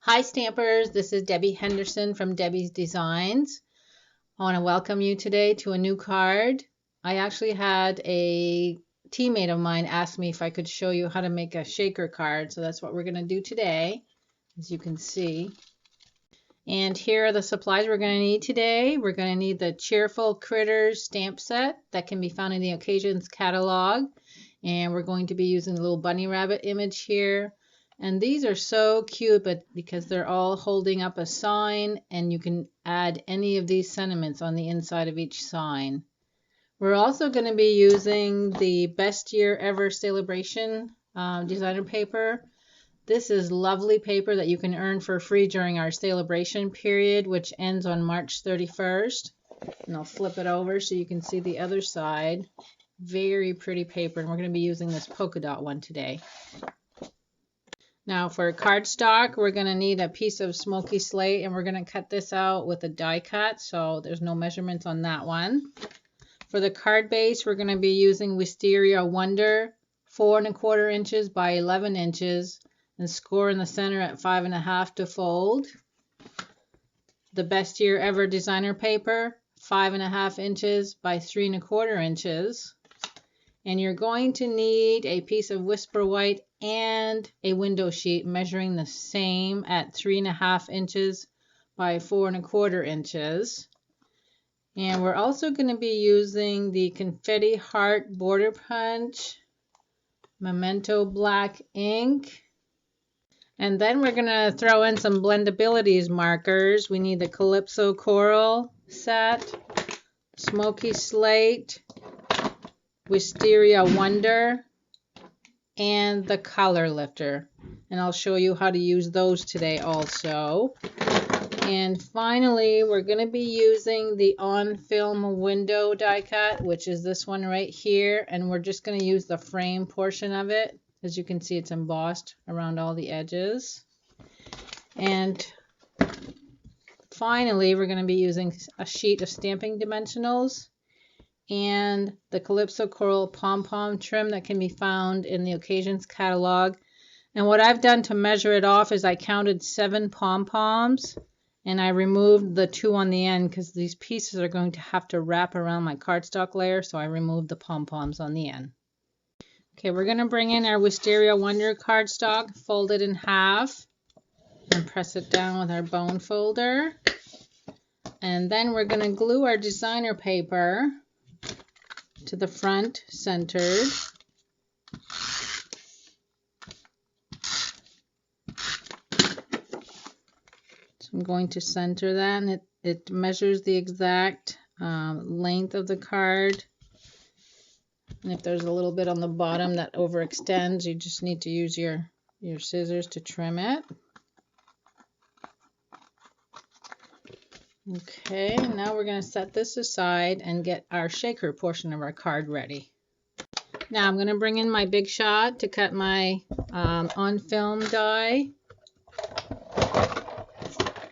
Hi Stampers, this is Debbie Henderson from Debbie's Designs. I want to welcome you today to a new card. I actually had a teammate of mine ask me if I could show you how to make a shaker card, so that's what we're going to do today, as you can see. And here are the supplies we're going to need today. We're going to need the Cheerful Critter stamp set that can be found in the Occasions catalog. And we're going to be using the little bunny rabbit image here. And these are so cute, but because they're all holding up a sign, and you can add any of these sentiments on the inside of each sign. We're also going to be using the Best Year Ever Celebration designer paper. This is lovely paper that you can earn for free during our celebration period, which ends on March 31st. And I'll flip it over so you can see the other side. Very pretty paper, and we're going to be using this polka dot one today. Now for cardstock, we're going to need a piece of smoky slate, and we're going to cut this out with a die cut, so there's no measurements on that one. For the card base, we're going to be using Wisteria Wonder, 4 1/4 inches by 11 inches, and score in the center at 5 1/2 to fold. The Best Year Ever designer paper, 5 1/2 inches by 3 1/4 inches. And you're going to need a piece of Whisper White and a window sheet measuring the same at 3 1/2 inches by 4 1/4 inches. And we're also going to be using the Confetti Heart Border Punch, Memento Black ink. And then we're going to throw in some Blendabilities markers. We need the Calypso Coral set, Smoky Slate, Wisteria Wonder, and the Color Lifter. And I'll show you how to use those today also. And finally, we're going to be using the On Film Window die cut, which is this one right here. And we're just going to use the frame portion of it. As you can see, it's embossed around all the edges. And finally, we're going to be using a sheet of stamping dimensionals and the Calypso Coral pom-pom trim that can be found in the Occasions catalog. And what I've done to measure it off is I counted 7 pom-poms, and I removed the 2 on the end because these pieces are going to have to wrap around my cardstock layer, so I removed the pom-poms on the end. Okay, we're going to bring in our Wisteria Wonder cardstock, fold it in half, and press it down with our bone folder. And then we're going to glue our designer paper to the front centered. So I'm going to center that, and it measures the exact length of the card. And if there's a little bit on the bottom that overextends, you just need to use your scissors to trim it. Okay, now we're going to set this aside and get our shaker portion of our card ready. Now I'm going to bring in my Big Shot to cut my on film die.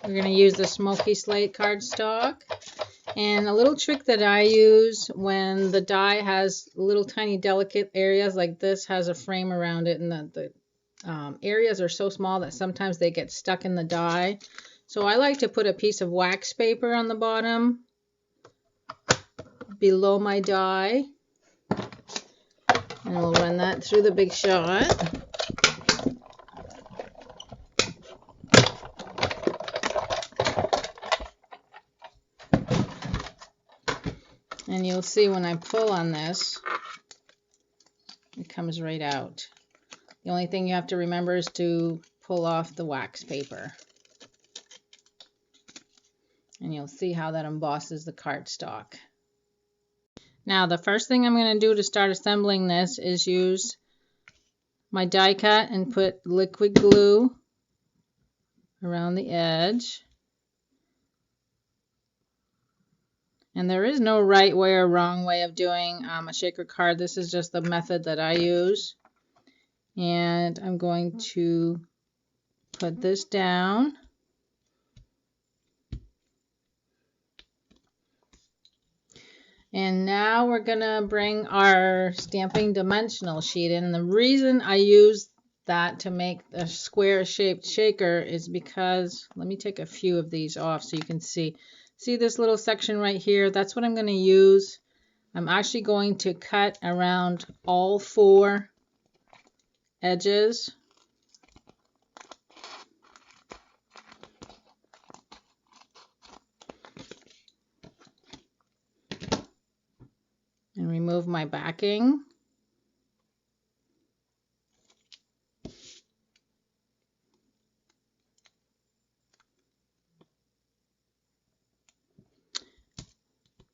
We're going to use the Smoky Slate cardstock. And a little trick that I use when the die has little tiny delicate areas like this, has a frame around it, and the areas are so small that sometimes they get stuck in the die. So I like to put a piece of wax paper on the bottom below my die, and we'll run that through the Big Shot. And you'll see when I pull on this, it comes right out. The only thing you have to remember is to pull off the wax paper. And you'll see how that embosses the cardstock. Now the first thing I'm going to do to start assembling this is use my die cut and put liquid glue around the edge. And there is no right way or wrong way of doing a shaker card. This is just the method that I use. And I'm going to put this down. And now we're going to bring our stamping dimensional sheet in. And the reason I use that to make a square shaped shaker is because, let me take a few of these off so you can see this little section right here. That's what I'm going to use. I'm actually going to cut around all 4 edges. And remove my backing.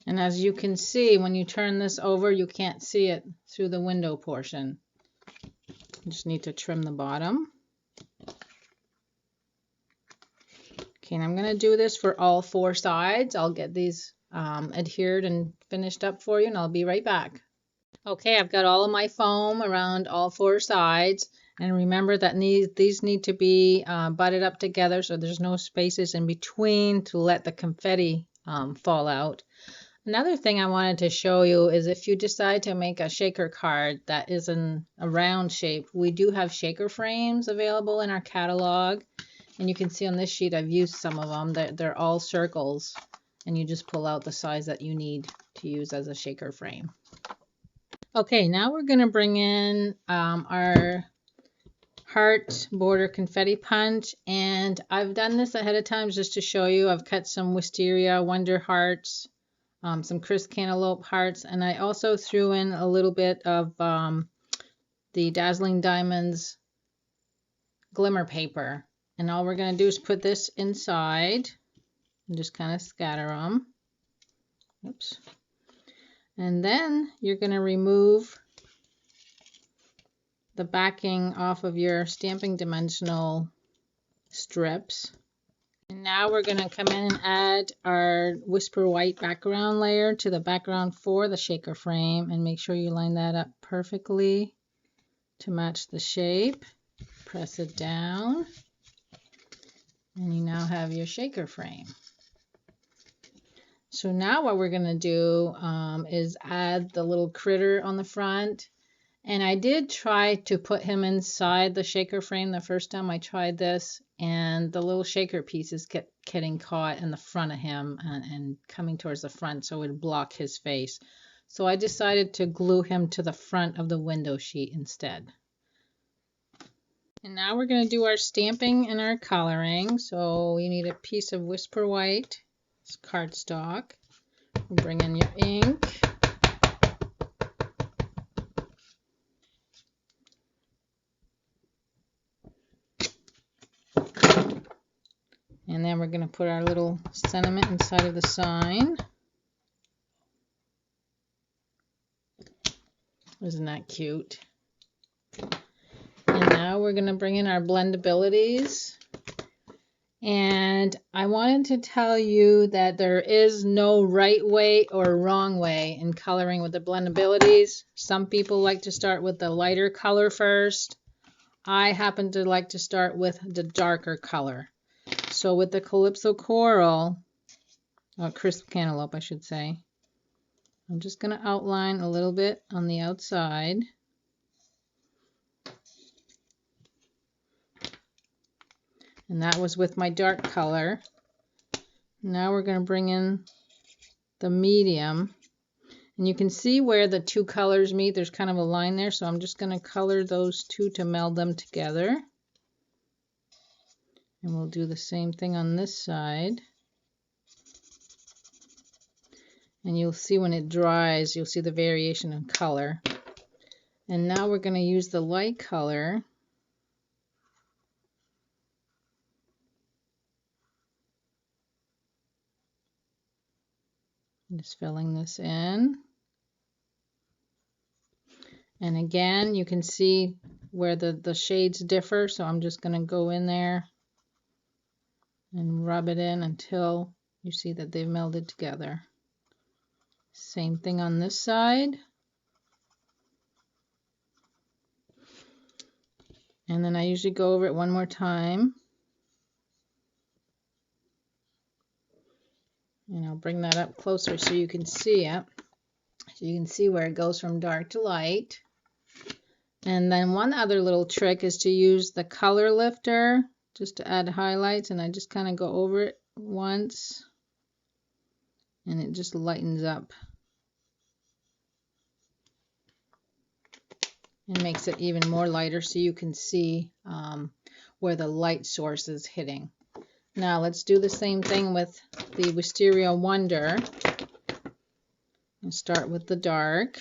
And as you can see, when you turn this over, you can't see it through the window portion. You just need to trim the bottom. Okay, and I'm going to do this for all 4 sides. I'll get these adhered and finished up for you, and I'll be right back. Okay, I've got all of my foam around all 4 sides. And remember that these need to be butted up together so there's no spaces in between to let the confetti fall out. Another thing I wanted to show you is if you decide to make a shaker card that is in a round shape, we do have shaker frames available in our catalog. And you can see on this sheet I've used some of them. They're all circles, and you just pull out the size that you need to use as a shaker frame. Okay, now we're going to bring in our heart border confetti punch, and I've done this ahead of time just to show you. I've cut some wisteria wonder hearts, some crisp cantaloupe hearts, and I also threw in a little bit of the Dazzling Diamonds glimmer paper. And all we're going to do is put this inside and just kind of scatter them. Oops. And then you're going to remove the backing off of your stamping dimensional strips. And now we're going to come in and add our Whisper White background layer to the background for the shaker frame, and make sure you line that up perfectly to match the shape. Press it down, and you now have your shaker frame. So now what we're going to do is add the little critter on the front. And I did try to put him inside the shaker frame the first time I tried this, and the little shaker pieces kept getting caught in the front of him and coming towards the front, so it would block his face. So I decided to glue him to the front of the window sheet instead. And now we're going to do our stamping and our coloring. So you need a piece of Whisper White, it's cardstock. Bring in your ink. And then we're going to put our little sentiment inside of the sign. Isn't that cute? And now we're going to bring in our blendabilities. And I wanted to tell you that there is no right way or wrong way in coloring with the blendabilities. Some people like to start with the lighter color first. I happen to like to start with the darker color. So with the Calypso Coral, or Crisp Cantaloupe I should say, I'm just going to outline a little bit on the outside. And that was with my dark color. Now we're going to bring in the medium. And you can see where the two colors meet. There's kind of a line there. So I'm just going to color those two to meld them together. And we'll do the same thing on this side. And you'll see when it dries, you'll see the variation in color. And now we're going to use the light color. Just filling this in. And again, you can see where the shades differ. So I'm just going to go in there and rub it in until you see that they've melded together. Same thing on this side. And then I usually go over it one more time. And I'll bring that up closer so you can see it. So you can see where it goes from dark to light. And then one other little trick is to use the color lifter just to add highlights, and I just kind of go over it once and it just lightens up and makes it even more lighter so you can see where the light source is hitting. Now let's do the same thing with the Wisteria Wonder and start with the dark.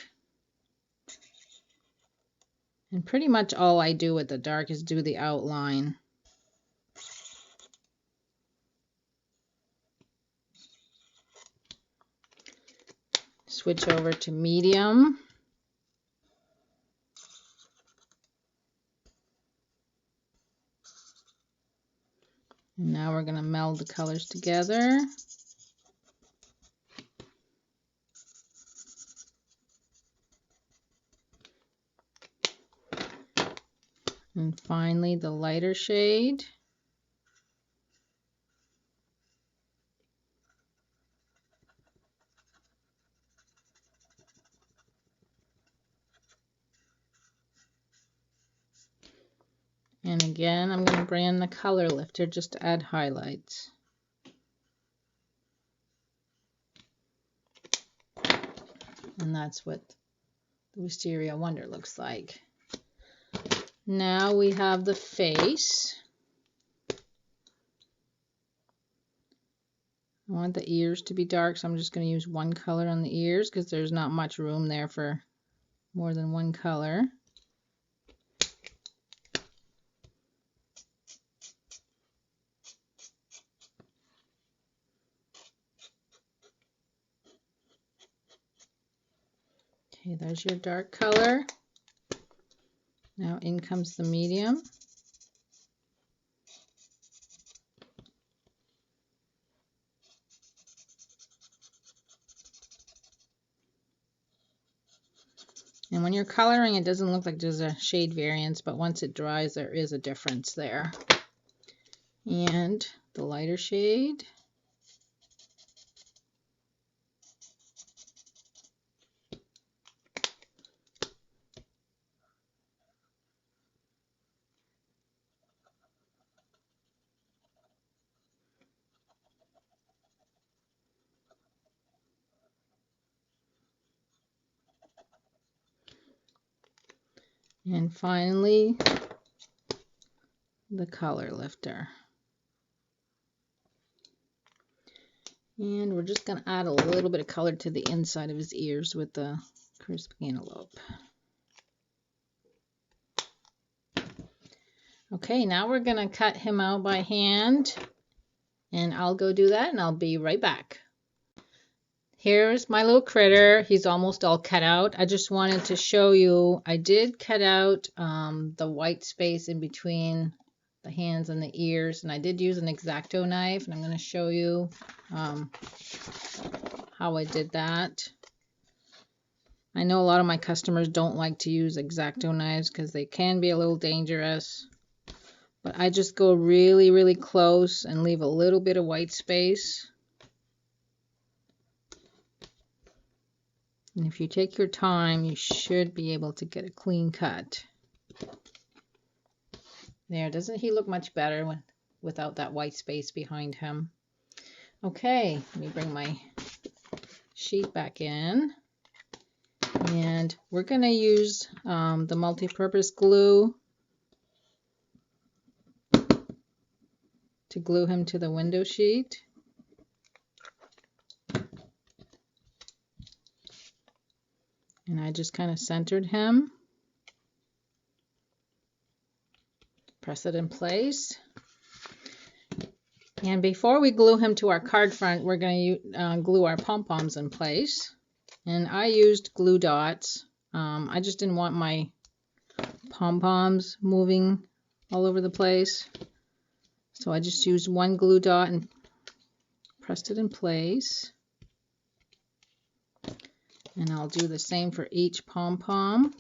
And pretty much all I do with the dark is do the outline. Switch over to medium. And now we're going to meld the colors together. And finally the lighter shade. And again, I'm going to bring in the color lifter just to add highlights. And that's what the Wisteria Wonder looks like. Now we have the face. I want the ears to be dark, so I'm just going to use one color on the ears because there's not much room there for more than one color. Okay, there's your dark color. Now in comes the medium. And when you're coloring, it doesn't look like there's a shade variance, but once it dries, there is a difference there. And the lighter shade. And finally, the color lifter. And we're just going to add a little bit of color to the inside of his ears with the crisp antelope. Okay, now we're going to cut him out by hand. And I'll go do that and I'll be right back. Here's my little critter. He's almost all cut out. I just wanted to show you, I did cut out the white space in between the hands and the ears, and I did use an X-Acto knife, and I'm going to show you how I did that. I know a lot of my customers don't like to use X-Acto knives because they can be a little dangerous, but I just go really, really close and leave a little bit of white space. And if you take your time, you should be able to get a clean cut. There, doesn't he look much better without that white space behind him? Okay, let me bring my sheet back in. And we're going to use the multi-purpose glue to glue him to the window sheet. And I just kind of centered him. Press it in place. And before we glue him to our card front, we're going to glue our pom-poms in place. And I used glue dots. I just didn't want my pom-poms moving all over the place. So I just used one glue dot and pressed it in place. And I'll do the same for each pom-pom.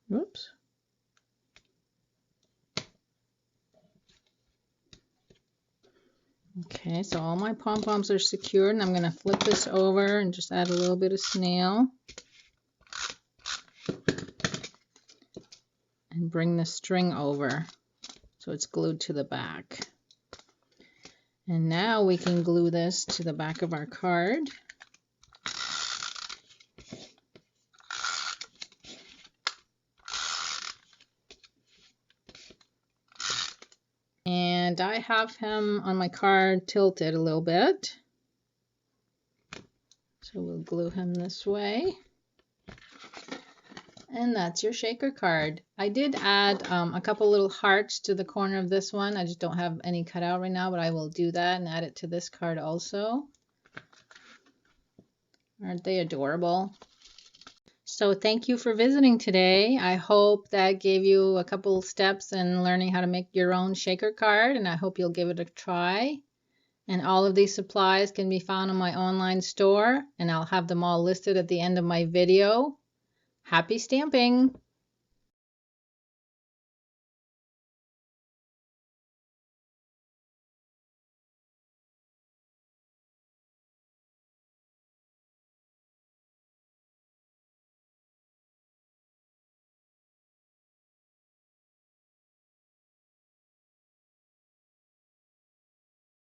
Whoops. Okay, so all my pom-poms are secured, and I'm going to flip this over and just add a little bit of snail. And bring the string over so it's glued to the back. And now we can glue this to the back of our card. And I have him on my card tilted a little bit. So we'll glue him this way. And that's your shaker card. I did add a couple little hearts to the corner of this one. I just don't have any cut out right now, but I will do that and add it to this card also. Aren't they adorable? So thank you for visiting today. I hope that gave you a couple steps in learning how to make your own shaker card, and I hope you'll give it a try. And all of these supplies can be found on my online store, and I'll have them all listed at the end of my video. Happy stamping!